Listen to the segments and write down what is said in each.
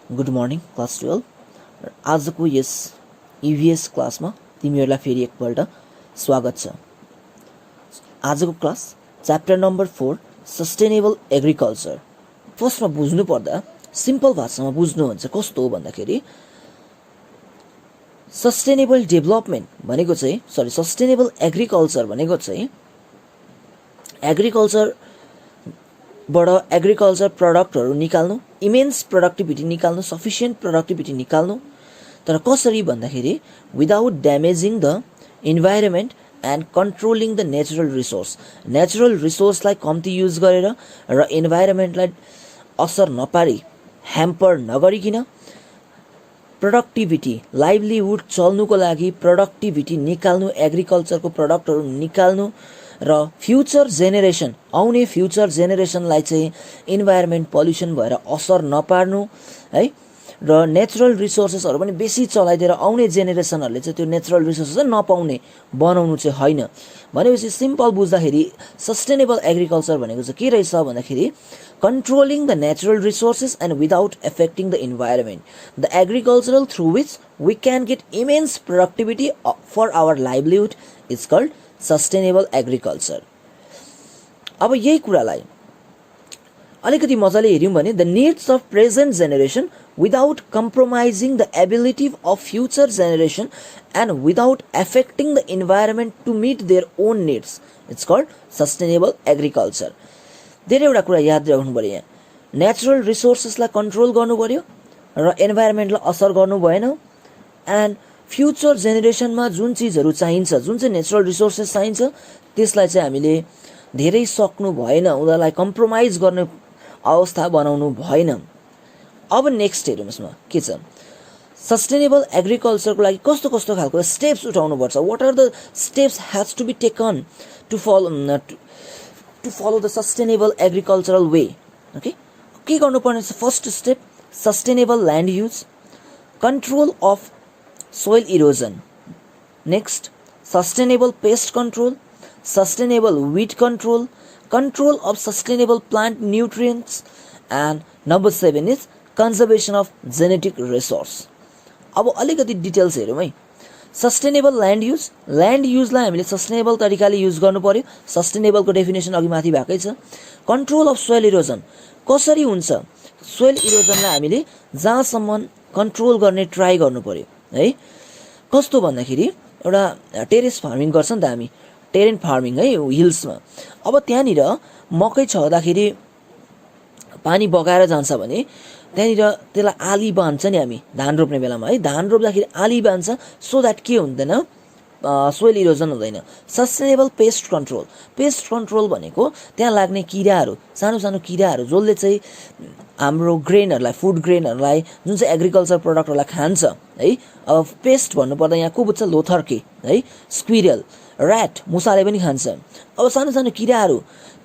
Good morning class 12 आजको यस EVS क्लासमा तिमीहरूलाई फेरि एकपल्ट स्वागत छ। आजको class chapter number 4 sustainable agriculture. फर्स्टमा बुझ्नु पर्दा सिम्पल भाषामा बुझ्नु हुन्छ कस्तो हो भन्दाखेरि सस्टेनेबल डेभलपमेन्ट भनेको चाहिँ सस्टेनेबल एग्रिकल्चर भनेको चाहिँ एग्रिकल्चर प्रडक्टहरू निकाल्नु, इमेन्स प्रोडक्टिभिटी निकाल्नु, सफिसियन्ट प्रोडक्टिभिटी निकाल्नु, तर कसरी भन्दाखेरि without damaging the environment and controlling the natural resource. Natural रिसोर्सलाई कम्ती युज गरेर र इन्भाइरोमेन्टलाई असर नपारी ह्याम्पर नगरिकन प्रोडक्टिभिटी, लाइभलीहुड चल्नुको लागि प्रोडक्टिभिटी निकाल्नु, एग्रिकल्चरको प्रोडक्टहरू निकाल्नु र फ्युचर जेनेरेसन, आउने फ्युचर जेनेरेसनलाई चाहिँ इन्भाइरोमेन्ट पल्युसन भएर असर नपार्नु है, र नेचुरल रिसोर्सेसहरू पनि बेसी चलाइदिएर आउने जेनेरेसनहरूले चाहिँ त्यो नेचुरल रिसोर्सेस नपाउने बनाउनु चाहिँ होइन। भनेपछि सिम्पल बुझ्दाखेरि सस्टेनेबल एग्रिकल्चर भनेको चाहिँ के रहेछ भन्दाखेरि controlling the natural resources and without affecting the environment. The agricultural through which we can get immense productivity for our livelihood is called sustainable agriculture. अब यही कुरालाई अलिकति मजाले हेर्यौं भने the needs of present generation without compromising the ability of future generation and without affecting the environment to meet their own needs. It's called sustainable agriculture. धेरैवटा कुरा याद राख्नु पर्यो। यहाँ नेचुरल रिसोर्सेसलाई कन्ट्रोल गर्नु पर्यो र इन्भाइरोमेन्टलाई असर गर्नु भएन, एन्ड फ्युचर जेनेरेसनमा जुन चिजहरू चाहिन्छ, जुन चाहिँ नेचुरल रिसोर्सेस चाहिन्छ त्यसलाई चाहिँ हामीले धेरै सक्नु भएन, उनीहरूलाई कम्प्रोमाइज गर्ने अवस्था बनाउनु भएन। अब नेक्स्ट हेरौँ यसमा के छ। सस्टेनेबल एग्रिकल्चरको लागि कस्तो कस्तो खालको स्टेप्स उठाउनुपर्छ, what are the steps has to be taken to follow the sustainable agricultural way. Okay, के गर्नुपर्ने छ? First step sustainable land use, control of soil erosion, next sustainable pest control, sustainable weed control, control of sustainable plant nutrients, and number 7 is conservation of genetic resource. अब अलिकति details हेरौँ है। Sustainable land युजलाई हामीले sustainable तरिकाले use गर्नु पर्यो। सस्टेनेबलको definition अघि माथि भएकै छ। कन्ट्रोल अफ सोइल इरोजन कसरी हुन्छ? सोइल इरोजनलाई हामीले जहाँसम्म कन्ट्रोल गर्ने ट्राई गर्नु पर्यो है। कस्तो भन्दाखेरि एउटा टेरेस फार्मिङ गर्छ नि त हामी, टेरेन फार्मिङ है, हिल्समा। अब त्यहाँनिर मकै छँदाखेरि पानी बगाएर जान्छ भने त्यहाँनिर त्यसलाई आली बाँध्छ नि हामी धान रोप्ने बेलामा है। धान रोप्दाखेरि आली बाँध्छ सो द्याट के हुँदैन, सोइल इरोजन हुँदैन। सस्टेनेबल पेस्ट कन्ट्रोल भनेको त्यहाँ लाग्ने किराहरू, सानो सानो किराहरू जसले चाहिँ हाम्रो ग्रेनहरूलाई, फुड ग्रेनहरूलाई, जुन चाहिँ एग्रिकल्चर प्रडक्टहरूलाई खान्छ है। अब पेस्ट भन्नुपर्दा यहाँ को बुझ्छ? लोथर्के है, स्क्विरल, ऱ्याट, मुसाले पनि खान्छ। अब सानो सानो किराहरू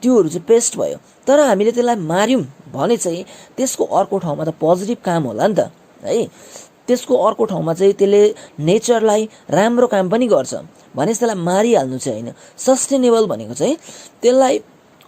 त्योहरू चाहिँ पेस्ट भयो। तर हामीले त्यसलाई मार्यौँ भने चाहिँ त्यसको अर्को ठाउँमा त पोजिटिभ काम होला नि त है। त्यसको अर्को ठाउँमा चाहिँ त्यसले नेचरलाई राम्रो काम पनि गर्छ भने त्यसलाई मारिहाल्नु चाहिँ होइन। सस्टेनेबल भनेको चाहिँ त्यसलाई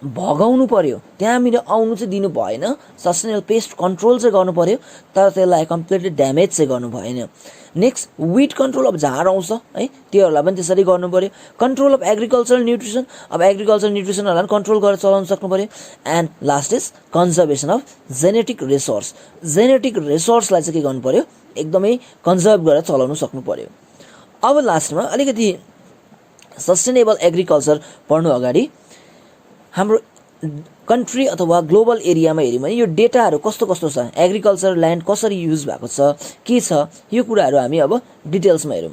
भगाउनु पर्यो, त्यहाँनिर आउनु चाहिँ दिनु भएन। सस्टेनेबल पेस्ट कन्ट्रोल चाहिँ गर्नु पर्यो, तर त्यसलाई कम्प्लिटली ड्यामेज चाहिँ गर्नु भएन। नेक्स्ट विड कन्ट्रोल, अब झार आउँछ है त्योहरूलाई पनि त्यसरी गर्नु पर्यो। कन्ट्रोल अफ एग्रिकल्चरल न्युट्रिसन, अब एग्रिकल्चर न्युट्रिसनहरूलाई पनि कन्ट्रोल गरेर चलाउन सक्नु पर्यो। And last is conservation of genetic resource. Genetic रिसोर्सलाई चाहिँ के गर्नु पर्यो? एकदमै कन्जर्भ गरेर चलाउनु सक्नु पर्यो। अब लास्टमा अलिकति सस्टेनेबल एग्रिकल्चर पढ्नु अगाडि हाम्रो कन्ट्री अथवा ग्लोबल एरियामा हेऱ्यौँ भने यो डेटाहरू कस्तो कस्तो छ, एग्रिकल्चर ल्यान्ड कसरी युज भएको छ, के छ, यो कुराहरू हामी अब डिटेल्समा हेरौँ।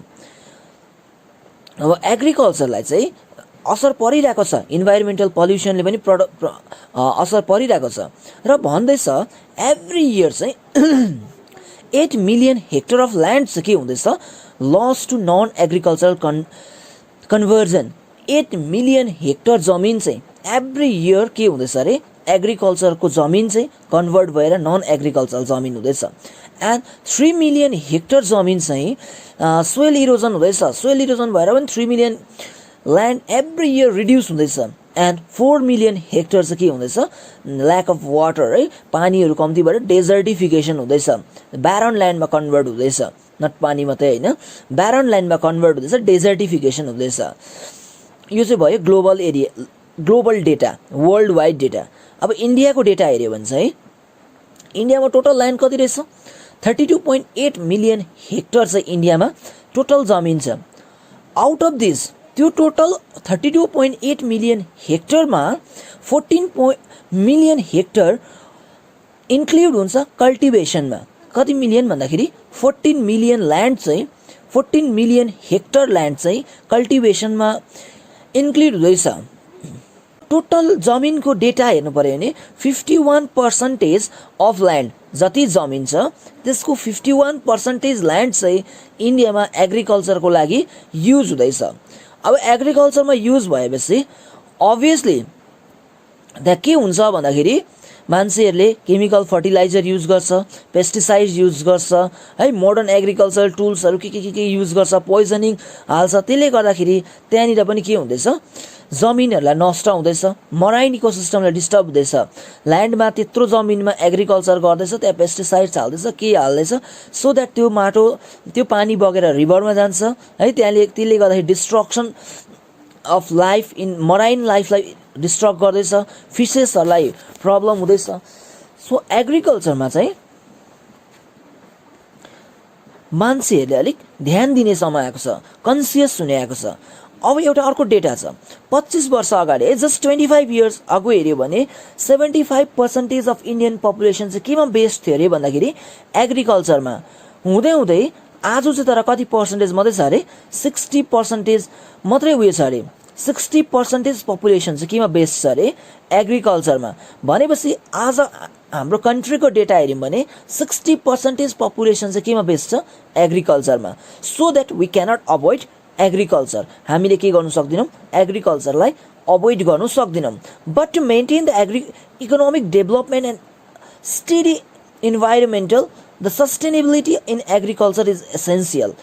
अब एग्रिकल्चरलाई चाहिँ असर परिरहेको छ, इन्भाइरोमेन्टल पल्युसनले पनि असर परिरहेको छ र भन्दैछ एभ्री इयर चाहिँ 8 मिलियन हेक्टर अफ ल्यान्ड चाहिँ के हुँदैछ? Loss to non agricultural conversion. 8 million hectare जमिन चाहिँ एभ्री इयर के हुँदैछ अरे? एग्रिकल्चरको जमिन चाहिँ कन्भर्ट भएर नन एग्रिकल्चरल जमिन हुँदैछ। एन्ड 3 मिलियन हेक्टर जमिन चाहिँ सोइल इरोजन हुँदैछ। सोइल इरोजन भएर पनि 3 million land every year reduce हुँदैछ। एन्ड 4 मिलियन हेक्टर चाहिँ के हुँदैछ, ल्याक अफ वाटर है, पानीहरू कम्ती भएर डेजर्टिफिकेसन हुँदैछ, ब्यारन ल्यान्डमा कन्भर्ट हुँदैछ, नट पानी मात्रै होइन, ब्यारन ल्यान्डमा कन्भर्ट हुँदैछ, डेजर्टिफिकेसन हुँदैछ। यो चाहिँ भयो global area, global data, world wide data. अब इन्डियाको डेटा हेऱ्यो भने चाहिँ इन्डियामा टोटल ल्यान्ड कति रहेछ, 32.8 मिलियन हेक्टर चाहिँ इन्डियामा टोटल जमिन छ। आउट अफ दिस त्यो टोटल 32.8 मिलियन हेक्टरमा 14 मिलियन हेक्टर इन्क्लुड हुन्छ कल्टिभेसनमा। कति मिलियन भन्दाखेरि 14 मिलियन ल्यान्ड चाहिँ, 14 मिलियन हेक्टर ल्यान्ड चाहिँ कल्टिभेसनमा इन्क्लुड हुँदैछ। टोटल जमिनको डेटा हेर्नु पऱ्यो भने 51% अफ ल्यान्ड जति जमिन छ त्यसको 51% ल्यान्ड चाहिँ इन्डियामा एग्रिकल्चरको लागि युज हुँदैछ। अब एग्रिकल्चरमा युज भएपछि अभियसली त्यहाँ के हुन्छ भन्दाखेरि मान्छेहरूले केमिकल फर्टिलाइजर युज गर्छ, पेस्टिसाइड युज गर्छ है, मोडर्न एग्रिकल्चर टुल्सहरू के युज गर्छ, पोइजनिङ हाल्छ। त्यसले गर्दाखेरि त्यहाँनिर पनि के हुँदैछ, जमिनहरूलाई नष्ट हुँदैछ, मराइन इकोसिस्टमलाई डिस्टर्ब हुँदैछ। ल्यान्डमा त्यत्रो जमिनमा एग्रिकल्चर गर्दैछ, त्यहाँ पेस्टिसाइड्स हाल्दैछ, के हाल्दैछ, सो द्याट त्यो माटो त्यो पानी बगेर रिभरमा जान्छ है। त्यसले गर्दाखेरि destruction of life in marine लाइफलाई डिस्ट्रब गर्दैछ, फिसेसहरूलाई प्रब्लम हुँदैछ। सो एग्रिकल्चरमा चाहिँ मान्छेहरूले अलिक ध्यान दिने समय आएको छ, कन्सियस हुने आएको छ। अब एउटा अर्को डेटा छ, 25 वर्ष अगाडि जस्ट 25 इयर्स अगो हेऱ्यो भने 75% अफ इन्डियन पपुलेसन चाहिँ केमा बेस्ड थियो अरे भन्दाखेरि एग्रिकल्चरमा। हुँदै हुँदै आज चाहिँ तर कति पर्सेन्टेज मात्रै छ अरे, 60% मात्रै उयो छ अरे, 60% पपुलेसन चाहिँ केमा बेस्ड छ अरे, एग्रिकल्चरमा। भनेपछि आज हाम्रो कन्ट्रीको डेटा हेऱ्यौँ भने 60% पपुलेसन चाहिँ केमा बेस्ड छ, एग्रिकल्चरमा। So that we cannot avoid agriculture. हामीले के गर्नु सक्दैनौँ, एग्रिकल्चरलाई अभोइड गर्नु सक्दैनौँ। But to maintain the economic development and steady environmental the sustainability in agriculture is essential.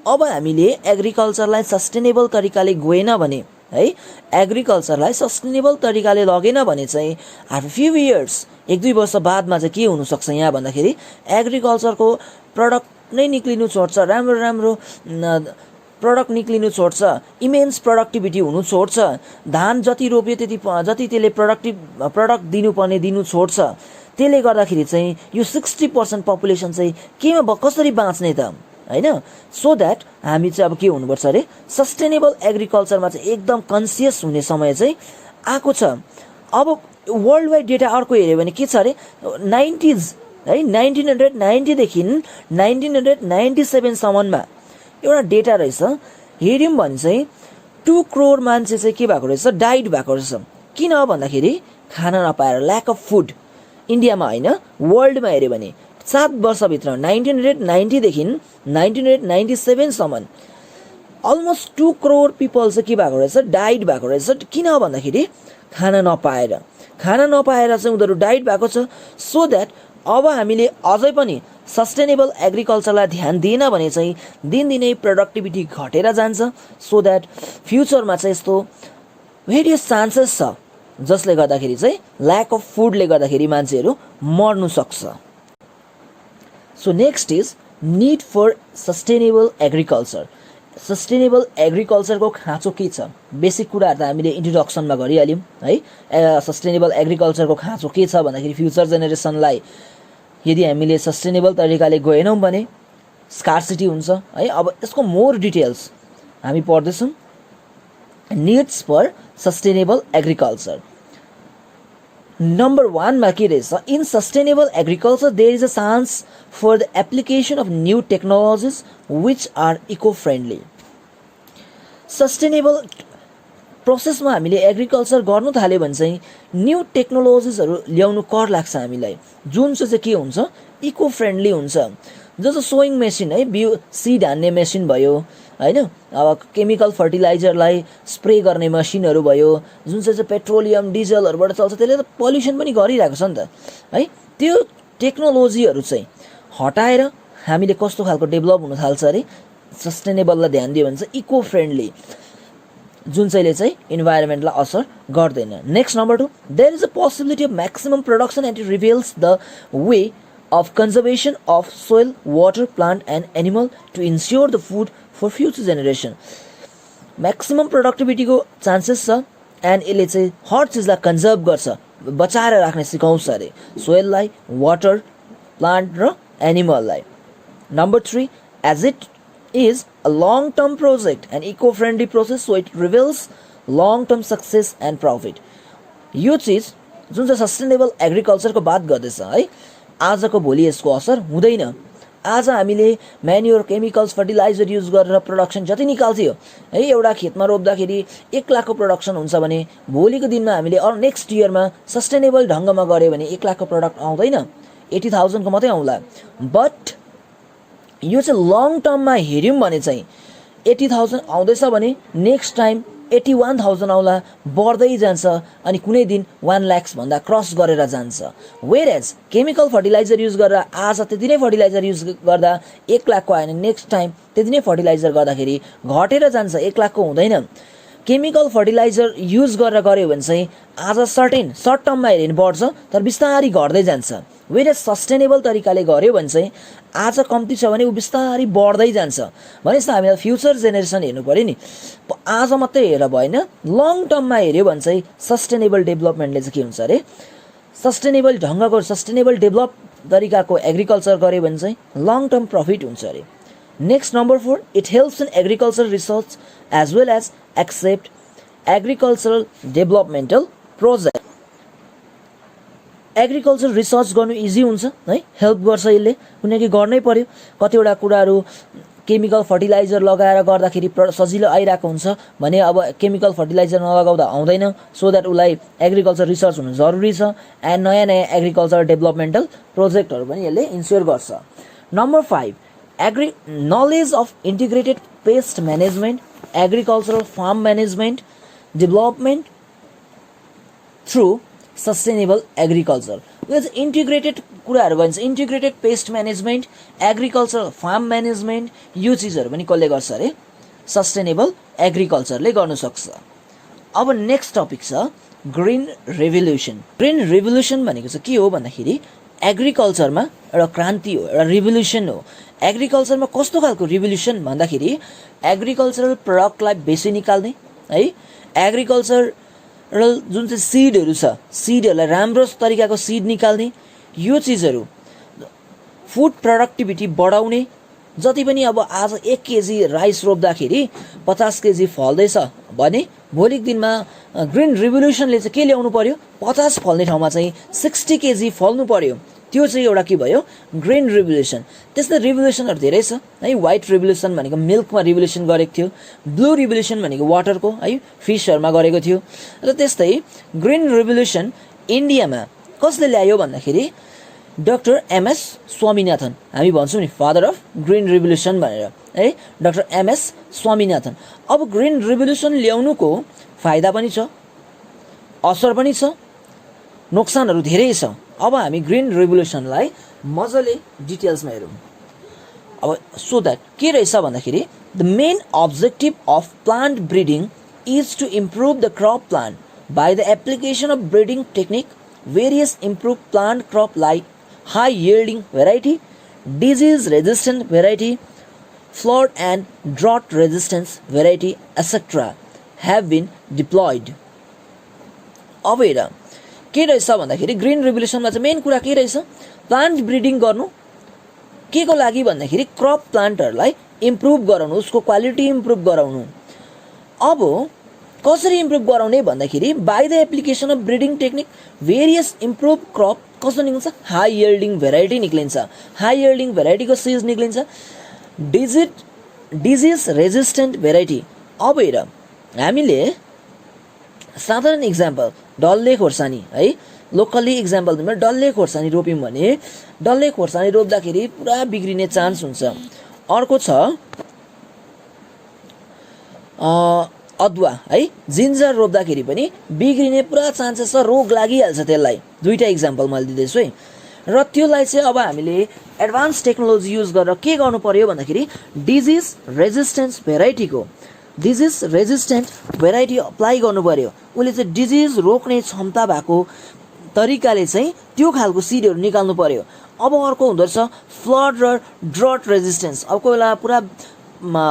अब हामीले एग्रिकल्चरलाई सस्टेनेबल तरिकाले गएन भने है, एग्रिकल्चरलाई सस्टेनेबल तरिकाले लगेन भने चाहिँ आफ्टर फ्यु इयर्स, 1-2 वर्ष बादमा चाहिँ के हुनसक्छ यहाँ भन्दाखेरि एग्रिकल्चरको प्रडक्ट नै निक्लिनु छोड्छ, राम्रो प्रडक्ट निक्लिनु छोड्छ, इमेन्स प्रोडक्टिभिटी हुनु छोड्छ, धान जति रोप्यो जति त्यसले प्रडक्ट दिनुपर्ने दिनु छोड्छ। त्यसले गर्दाखेरि चाहिँ यो 60% पपुलेसन चाहिँ केमा कसरी बाँच्ने त हैन। सो द्याट हामी चाहिँ अब के हुनुपर्छ अरे, सस्टेनेबल एग्रिकल्चरमा चाहिँ एकदम कन्सियस हुने समय चाहिँ आएको छ। अब वर्ल्ड वाइड डेटा अर्को हेऱ्यो भने के छ अरे, 90s है, 1990 देखि 1997 सम्ममा एउटा डेटा रहेछ। हेऱ्यौँ भने चाहिँ 2 करोड मान्छे चाहिँ के भएको रहेछ, डाइड भएको रहेछ। किन भन्दाखेरि खाना नपाएर, ल्याक अफ फुड। इन्डियामा होइन, वर्ल्डमा हेऱ्यो भने 7 वर्षभित्र 1990 देखि 1997 सम्म अलमोस्ट 2 करोड पिपल चाहिँ के भएको रहेछ, डाइड भएको रहेछ। किन भन्दाखेरि खाना नपाएर चाहिँ उनीहरू डाइड भएको छ। सो द्याट अब हामीले अझै पनि सस्टेनेबल एग्रिकल्चरलाई ध्यान दिएन भने चाहिँ दिनदिनै प्रोडक्टिभिटी घटेर जान्छ। सो द्याट फ्युचरमा चाहिँ यस्तो भेरियस चान्सेस छ जसले गर्दाखेरि चाहिँ ल्याक अफ फुडले गर्दाखेरि मान्छेहरू मर्नु सक्छ। So next is need for sustainable agriculture. Sustainable एग्रिकल्चरको खाँचो के छ, बेसिक कुराहरू त हामीले इन्ट्रोडक्सनमा गरिहाल्यौँ है। सस्टेनेबल एग्रिकल्चरको खाँचो के छ भन्दाखेरि फ्युचर जेनेरेसनलाई यदि हामीले सस्टेनेबल तरिकाले गएनौँ भने स्कार्सिटी हुन्छ है। अब यसको मोर डिटेल्स हामी पढ्दैछौँ। Needs for sustainable agriculture number 1 मा के रहेछ, in sustainable agriculture there is a chance for the application of new technologies which are eco friendly. Sustainable प्रोसेसमा हामीले एग्रिकल्चर गर्नु थाल्यो भने चाहिँ न्यू टेक्नोलोजिजहरू ल्याउनु कर लाग्छ हामीलाई, जुन चाहिँ के हुन्छ, इको फ्रेन्डली हुन्छ। जस्तो सोइङ मेसिन है, बिउ सिड हान्ने मेसिन भयो हैन, अब केमिकल फर्टिलाइजरलाई स्प्रे गर्ने मसिनहरू भयो, जुन चाहिँ पेट्रोलियम डिजलहरूबाट चल्छ, त्यसले त पल्युसन पनि गरिरहेको छ नि त है। त्यो टेक्नोलोजीहरू चाहिँ हटाएर हामीले कस्तो खालको डेभलप हुन थाल्छ अरे, सस्टेनेबललाई ध्यान दियो भने चाहिँ इको फ्रेन्डली। जुन चाहिँ इन्भाइरोमेन्टलाई असर गर्दैन। Next number 2, there is a possibility of maximum production and it reveals the way of conservation of soil, water, plant and animal to ensure the food for future generation. Maximum productivity को chances छ and यसले चाहिँ हर चिजलाई conserve गर्छ, बचाएर राख्ने सिकाउँछ अरे, सोइललाई, वाटर, प्लान्ट र एनिमललाई। Number 3, as it is a long term project and eco friendly process, so it reveals long term success and profit. यो चीज जुन चाहिँ सस्टेनेबल एग्रिकल्चरको बात गर्दैछ है, आजको भोलि यसको असर हुँदैन। आज हामीले म्यान्युअर, केमिकल्स, फर्टिलाइजर युज गरेर प्रोडक्सन जति निकाल्थ्यो है, एउटा खेतमा रोप्दाखेरि 1 लाखको प्रोडक्सन हुन्छ भने भोलिको दिनमा हामीले नेक्स्ट इयरमा सस्टेनेबल ढङ्गमा गऱ्यो भने 1 लाखको प्रोडक्ट आउँदैन, 80,000 को मात्रै आउला। बट यो चाहिँ लङ टर्ममा हेऱ्यौँ भने चाहिँ 80,000 आउँदैछ भने नेक्स्ट टाइम 81,000 आउला, बढ्दै जान्छ अनि कुनै दिन 1 लाख भन्दा क्रस गरेर जान्छ। वेयरएज केमिकल फर्टिलाइजर युज गरेर आज त्यति नै फर्टिलाइजर युज गर्दा 1 लाखको आयो भने नेक्स्ट टाइम त्यति नै फर्टिलाइजर गर्दाखेरि घटेर जान्छ, 1 लाखको हुँदैन। केमिकल फर्टिलाइजर युज गरेर गऱ्यो भने चाहिँ आज सर्ट टर्ममा हेऱ्यो भने बढ्छ तर बिस्तारै घट्दै जान्छ। वेयरएज सस्टेनेबल तरिकाले गऱ्यो भने चाहिँ आज कम्ती छ भने ऊ बिस्तारै बढ्दै जान्छ। भनेपछि हामीलाई फ्युचर जेनेरेसन हेर्नु पर्यो नि, आज मात्रै हेरेर भएन, लङ टर्ममा हेऱ्यो भने चाहिँ सस्टेनेबल डेभलपमेन्टले चाहिँ के हुन्छ अरे, सस्टेनेबल ढङ्गको सस्टेनेबल डेभलप तरिकाको एग्रिकल्चर गऱ्यो भने चाहिँ लङ टर्म प्रफिट हुन्छ अरे। Next number 4, it helps in agriculture research as well as except agricultural developmental project. Agriculture research गर्नु इजी हुन्छ है, हेल्प गर्छ यसले, किनकि गर्नै पर्यो। कतिवटा कुराहरू केमिकल फर्टिलाइजर लगाएर गर्दाखेरि सजिलो आइरहेको हुन्छ भने अब केमिकल फर्टिलाइजर नलगाउँदा आउँदैन, सो द्याट उसलाई एग्रिकल्चर रिसर्च हुनु जरुरी छ एन्ड नयाँ नयाँ एग्रिकल्चर डेभलपमेन्टल प्रोजेक्टहरू पनि यसले इन्स्योर गर्छ। Number 5, knowledge of integrated pest management, agricultural farm management development through sustainable agriculture. यो चाहिँ इन्टिग्रेटेड कुराहरू भन्छ, integrated pest management, agriculture farm management, यो चिजहरू पनि कसले गर्छ अरे, सस्टेनेबल एग्रिकल्चरले गर्न सक्छ। अब नेक्स्ट टपिक छ ग्रीन रेभोल्युसन। ग्रीन रेभोल्युसन भनेको चाहिँ के हो भन्दाखेरि एग्रिकल्चरमा एउटा क्रान्ति हो, एउटा रिभोल्युसन हो। एग्रिकल्चरमा कस्तो खालको रिभोल्युसन भन्दाखेरि एग्रिकल्चरल प्रडक्टलाई बेसी निकाल्ने है, एग्रिकल्चर र जुन चाहिँ सिडहरू छ, सिडहरूलाई राम्रो तरिकाको सिड निकाल्ने, यो चिजहरू फुड प्रोडक्टिभिटी बढाउने। जति पनि अब आज 1 केजी राइस रोप्दाखेरि 50 केजी फल्दैछ भने भोलिको दिनमा ग्रीन रिभोल्युसनले चाहिँ के ल्याउनु पर्यो, 50 फल्ने ठाउँमा चाहिँ 60 केजी फल्नु पर्यो। त्यो चाहिँ एउटा के भयो, ग्रीन रिभोल्युसन। त्यस्तै रिभोल्युसनहरू धेरै छ है। व्हाइट रिभोल्युसन भनेको मिल्कमा रिभोल्युसन गरेको थियो, ब्लू रिभोल्युसन भनेको वाटरको है, फिसहरूमा गरेको थियो। र त्यस्तै ग्रीन रिभोल्युसन इन्डियामा कसले ल्यायो भन्दाखेरि डाक्टर एमएस स्वामीनाथन, हामी भन्छौँ नि फादर अफ ग्रीन रिभोल्युसन भनेर है, डाक्टर एमएस स्वामीनाथन। अब ग्रीन रिभोल्युसन ल्याउनुको फाइदा पनि छ, असर पनि छ, नोक्सानहरू धेरै छ। अब हामी ग्रीन रिभोल्युसनलाई मजाले डिटेल्समा हेरौँ। अब सो द्याट के रहेछ भन्दाखेरि the main objective of plant breeding is to improve the crop plant by the application of breeding technique various improve plant crop like high yielding variety, disease resistant variety, flood and drought resistance variety etcetera have been deployed. अब हेर के रहेछ भन्दाखेरि green रिभोल्युसनमा चाहिँ main कुरा के रहेछ, plant breeding गर्नु के को लागि भन्दाखेरि क्रप प्लान्टहरूलाई इम्प्रुभ गराउनु, उसको क्वालिटी इम्प्रुभ गराउनु। अब कसरी इम्प्रुभ गराउने भन्दाखेरि by the application of breeding technique various improve crop कस्तो निक्लिन्छ, हाई यील्डिङ भेराइटी निक्लिन्छ, हाई यील्डिङ भेराइटीको सिज निक्लिन्छ, डिजिज रेजिस्टेन्ट भेराइटी। अब हेर हामीले साधारण इक्जाम्पल डल्ले खोर्सानी है, लोकल्ली इक्जाम्पल दिनु, डल्ले खोर्सानी रोप्यौँ भने डल्ले खोर्सानी रोप्दाखेरि पुरा बिग्रिने चान्स हुन्छ। अर्को छ अदुवा है, जिन्जर रोप्दाखेरि पनि बिग्रिने पुरा चान्सेस छ, रोग लागिहाल्छ त्यसलाई। दुईटा इक्जाम्पल मैले दिँदैछु है। र त्यसलाई चाहिँ अब हामीले एडभान्स टेक्नोलोजी युज गरेर के गर्नु पर्यो भन्दाखेरि डिजिज रेजिस्टेन्स भेराइटीको डिजिज रेजिस्टेन्ट भेराइटी अप्लाई गर्नु पर्यो। उसले चाहिँ डिजिज रोक्ने क्षमता भएको तरिकाले चाहिँ त्यो खालको सिडहरू निकाल्नु पर्यो। अब अर्को हुँदो रहेछ फ्लड र ड्रट रेजिस्टेन्स। अब कोही बेला पुरा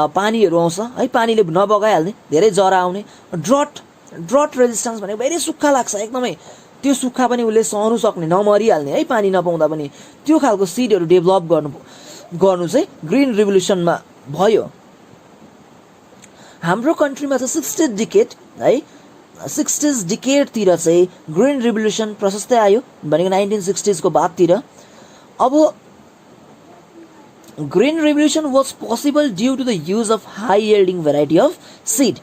पानीहरू आउँछ है, पानीले नबगाइहाल्ने, धेरै जरा आउने। ड्रट रेजिस्टेन्स भनेको धेरै सुक्खा लाग्छ एकदमै, त्यो सुक्खा पनि उसले सहनु सक्ने, नमरिहाल्ने है पानी नपाउँदा पनि, त्यो खालको सिडहरू डेभलप गर्नु चाहिँ ग्रिन रिभोल्युसनमा भयो। हाम्रो कन्ट्रीमा चाहिँ 60 डिकेड है, 60s डिकेडतिर चाहिँ ग्रिन रिभोल्युसन प्रशस्तै आयो भनेको 1960s को बादतिर। अब green revolution was possible due to the use of high yielding variety of seed,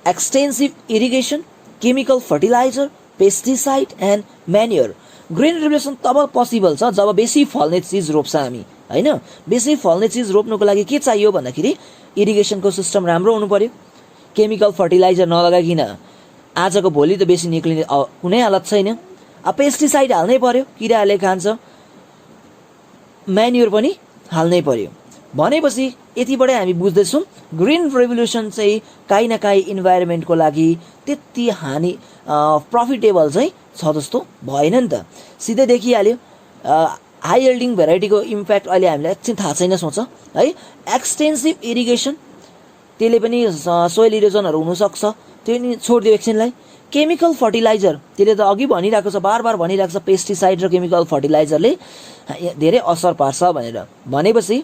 extensive irrigation, chemical fertiliser, pesticide and manure. Green revolution तब पोसिबल छ जब बेसी फल्ने चिज रोप्छ हामी हैन। बेसी फल्ने चिज रोप्नुको लागि के चाहियो भन्दाखेरि इरिगेसनको सिस्टम राम्रो हुनु पर्यो, केमिकल फर्टिलाइजर नलगाइकिन आजको भोलि त बेसी निक्लिने कुनै हालत छैन। अब पेस्टिसाइड हाल्नै पर्यो, किराहरूले खान्छ, म्यान्योर पनि हाल्नै पर्यो। भनेपछि यतिबाटै हामी बुझ्दैछौँ ग्रिन रेभोल्युसन चाहिँ काहीँ न काहीँ इन्भाइरोमेन्टको लागि त्यति हानि प्रफिटेबल चाहिँ छ जस्तो भएन नि त। सिधै देखिहाल्यो हाई यील्डिङ भेराइटीको इम्प्याक्ट अहिले हामीलाई एकछिन थाहा छैन सोच है। एक्सटेन्सिभ इरिगेसन, त्यसले पनि सोइल इरोजनहरू हुनसक्छ, त्यो नि छोडिदियो एकछिनलाई। केमिकल फर्टिलाइजर, त्यसले त अघि भनिरहेको छ, बार बार भनिरहेको छ पेस्टिसाइड र केमिकल फर्टिलाइजरले धेरै असर पार्छ भनेर। भनेपछि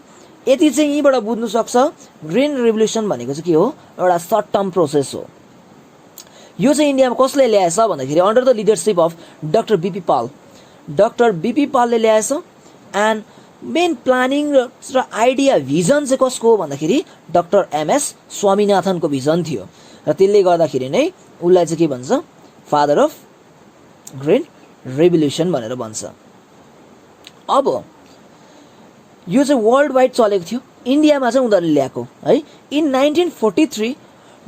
यति चाहिँ यहीँबाट बुझ्नु सक्छ ग्रिन रिभोल्युसन भनेको चाहिँ के हो, एउटा सर्ट टर्म प्रोसेस हो। यो चाहिँ इन्डियामा कसले ल्याएछ भन्दाखेरि under the leadership of doctor BP पाल। डाक्टर बीपी पालले ल्याएछ। एन्ड मेन प्लानिङ र आइडिया भिजन चाहिँ कसको हो भन्दाखेरि डाक्टर एमएस स्वामीनाथनको भिजन थियो र त्यसले गर्दाखेरि नै उसलाई चाहिँ के भन्छ, फादर अफ ग्रिन रिभोल्युसन भनेर भन्छ। अब यो चाहिँ वर्ल्ड वाइड चलेको थियो, इन्डियामा चाहिँ उनीहरूले ल्याएको है। इन 1943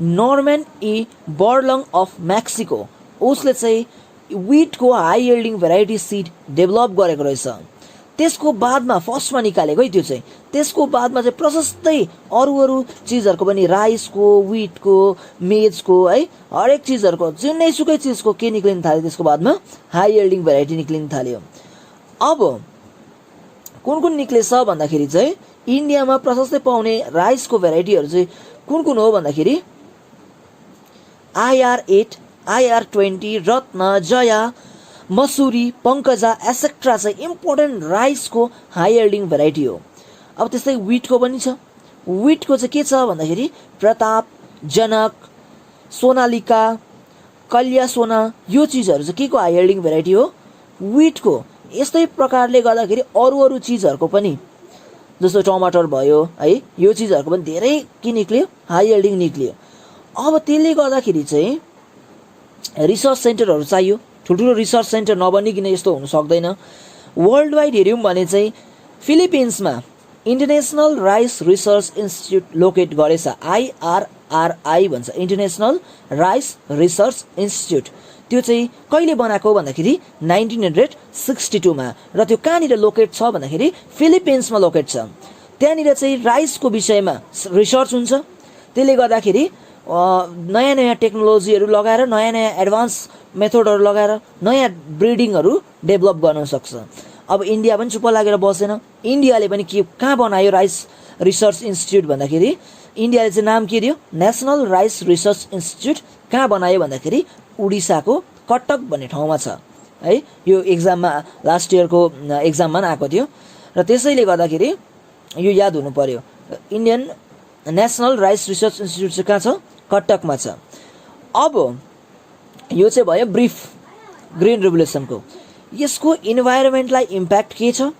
नर्मन ई बर्लङ अफ मेक्सिको, उसले चाहिँ विटको high yielding variety seed develop गरेको रहेछ। त्यसको बादमा फर्स्टमा निकालेको है त्यो चाहिँ, त्यसको बादमा चाहिँ प्रशस्तै अरू चिजहरूको पनि, राइसको, विटको, मेजको है, हरेक चिजहरूको जुनैसुकै चिजको के निक्लिन थाल्यो, त्यसको बादमा हाई यील्डिङ भेराइटी निक्लिन थाल्यो। अब कुन निक्लेछ भन्दाखेरि चाहिँ इन्डियामा प्रशस्तै पाउने राइसको भेराइटीहरू चाहिँ कुन हो भन्दाखेरि IR8, IR20, रत्न, जया, मसुरी, पङ्कजा एसेक्ट्रा चाहिँ इम्पोर्टेन्ट राइसको हाई यील्डिङ भेराइटी हो। अब त्यस्तै विटको पनि छ। विटको चाहिँ के छ भन्दाखेरि प्रताप, जनक, सोनालिका, कल्या सोना, यो चिजहरू चाहिँ के को हाई यील्डिङ भेराइटी हो, विटको। यस्तै प्रकारले गर्दाखेरि अरू चिजहरूको पनि जस्तो टमाटर भयो है, यो चिजहरूको पनि धेरै के निक्ल्यो, हाई यील्डिङ निक्ल्यो। अब त्यसले गर्दाखेरि चाहिँ रिसर्च सेन्टरहरू चाहियो। ठुल्ठुलो रिसर्च सेन्टर नबनिकन यस्तो हुन सक्दैन। वर्ल्ड वाइड हेऱ्यौँ भने चाहिँ फिलिपिन्समा International Rice Research Institute locate गरेछ, IRRI भन्छ, इन्टरनेसनल राइस रिसर्च इन्स्टिट्युट। त्यो चाहिँ कहिले बनाएको भन्दाखेरि 1962 मा, र त्यो कहाँनिर लोकेट छ भन्दाखेरि फिलिपिन्समा लोकेट छ। त्यहाँनिर चाहिँ राइसको विषयमा रिसर्च हुन्छ। त्यसले गर्दाखेरि नयाँ टेक्नोलोजीहरू लगाएर, नयाँ एडभान्स मेथडहरू लगाएर नयाँ ब्रिडिङहरू डेभलप गर्न सक्छ। अब इन्डिया पनि चुप्प लागेर बसेन। इन्डियाले पनि कहाँ बनायो राइस रिसर्च इन्स्टिट्युट भन्दाखेरि इन्डियाले चाहिँ नाम के दियो, नेसनल राइस रिसर्च इन्स्टिट्युट। कहाँ बनायो भन्दाखेरि उडिसाको कटक भन्ने ठाउँमा छ है। यो एक्जाममा लास्ट इयरको एक्जाममा आएको थियो र त्यसैले गर्दाखेरि यो याद हुनु पर्यो। Indian national rice Research institute चाहिँ कहाँ छ, कटकमा छ। अब यो चाहिँ भयो ब्रिफ ग्रिन रिभोल्युसनको। यसको इन्भाइरोमेन्टलाई इम्प्याक्ट के छ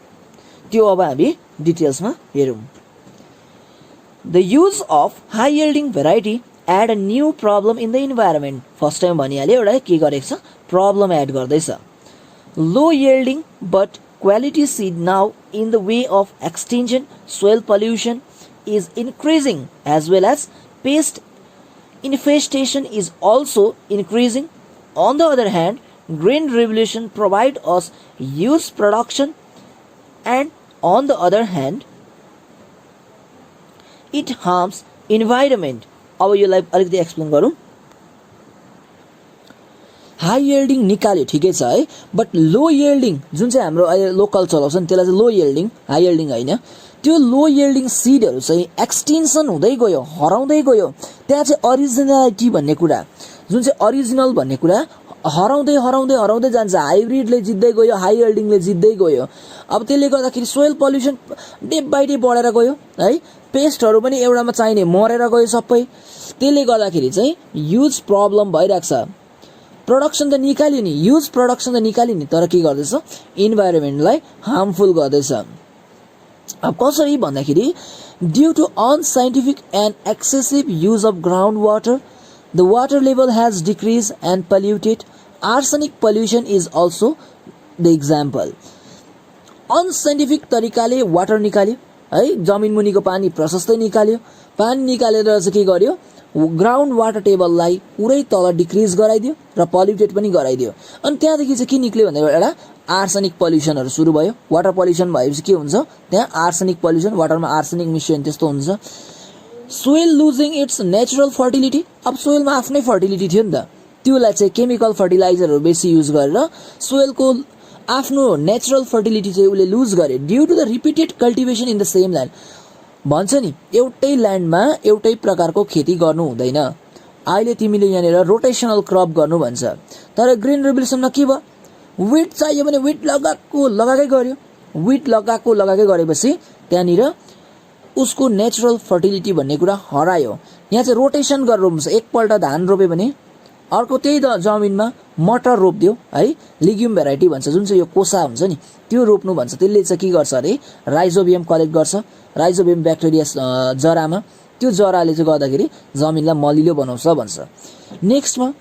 त्यो अब हामी डिटेल्समा हेरौँ। The use of high yielding variety add a new problem in the environment. First time भनिहाल्यो, एउटा के गरेको छ, प्रब्लम एड गर्दैछ। Low yielding but quality seed now in the way of extension, soil pollution is increasing as well as pest infestation is also increasing. On the other hand, green revolution provide us huge production, and on the other hand it harms environment अब यसलाई अलिकति explain गरौँ। High yielding निकाल्यो ठिकै छ है, but low yielding जुन चाहिँ हाम्रो अहिले लोकल चलाउँछ नि त्यसलाई चाहिँ लो यल्डिङ, हाई यल्डिङ होइन, त्यो लो यल्डिङ सिडहरू चाहिँ एक्सटेन्सन हुँदै गयो, हराउँदै गयो। त्यहाँ चाहिँ अरिजिनलिटी भन्ने कुरा, जुन चाहिँ अरिजिनल भन्ने कुरा हराउँदै हराउँदै हराउँदै जान्छ। हाइब्रिडले जित्दै गयो, हाई यल्डिङले जित्दै गयो। अब त्यसले गर्दाखेरि soil pollution day by day बढेर गयो है, पेस्टहरू पनि एउटामा चाहिने मरेर गयो सबै। त्यसले गर्दाखेरि चाहिँ ह्युज प्रब्लम भइरहेको छ। प्रोडक्सन त निकाल्यो नि, ह्युज प्रोडक्सन त निकाल्यो नि, तर के गर्दैछ, इन्भाइरोमेन्टलाई हार्मफुल गर्दैछ। अब कसरी भन्दाखेरि due to unscientific and excessive use of ground water, the water level has decrease and polluted. Arsenic pollution is also the example. Unscientific तरिकाले वाटर निकाल्यो है, जमिन मुनिको पानी प्रशस्तै निकाल्यो। पानी निकालेर चाहिँ के गर्यो, ग्राउन्ड वाटर टेबललाई पुरै तल डिक्रिज गराइदियो र पोल्युटेड पनि गराइदियो। अनि त्यहाँदेखि चाहिँ के निक्ल्यो भन्दा एउटा आर्सेनिक पोल्युसनहरू सुरु भयो। वाटर पोल्युसन भएपछि के हुन्छ, त्यहाँ आर्सेनिक पोल्युसन, वाटरमा आर्सेनिक मिसियो भने त्यस्तो हुन्छ। Soil losing it's natural fertility. अब सोइलमा आफ्नै फर्टिलिटी थियो नि त, त्यसलाई चाहिँ केमिकल फर्टिलाइजरहरू बेसी युज गरेर सोइलको आफ्नो नेचुरल फर्टिलिटी चाहिँ उसले लुज गरे due to the repeated cultivation in the same land. भन्छ नि एउटै ल्यान्डमा एउटै प्रकारको खेती गर्नु हुँदैन। अहिले तिमीले यहाँनिर रोटेसनल क्रप गर्नु भन्छ, तर ग्रिन रेभोल्युसनमा के भयो, विट चाहियो भने विट लगाएकै गर्यो। विट लगाएकै गरेपछि त्यहाँनिर उसको नेचुरल फर्टिलिटी भन्ने कुरा हरायो। यहाँ चाहिँ रोटेसन गरेर रोप्नु छ। एकपल्ट धान रोप्यो भने अर्को त्यही जमिनमा मटर रोप्दियो है, लिग्युम भेराइटी भन्छ, जुन चाहिँ यो कोसा हुन्छ नि त्यो रोप्नु भन्छ। त्यसले चाहिँ के गर्छ अरे, राइजोबियम कलेक्ट गर्छ, राइजोबियम ब्याक्टेरिया जरामा, त्यो जराले चाहिँ गर्दाखेरि जमिनलाई मलिलो बनाउँछ भन्छ। नेक्स्टमा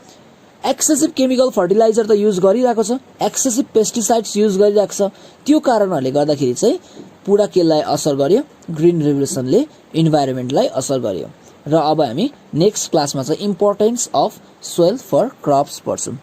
एक्सेसिभ केमिकल फर्टिलाइजर त युज गरिरहेको छ, एक्सेसिभ पेस्टिसाइड्स युज गरिरहेको छ। त्यो कारणहरूले गर्दाखेरि चाहिँ पुरा केलाई असर गर्यो, ग्रिन रेभोल्युसनले इन्भाइरोमेन्टलाई असर गर्यो। र अब हामी नेक्स्ट क्लासमा चाहिँ importance of soil for crops पढ्छौँ।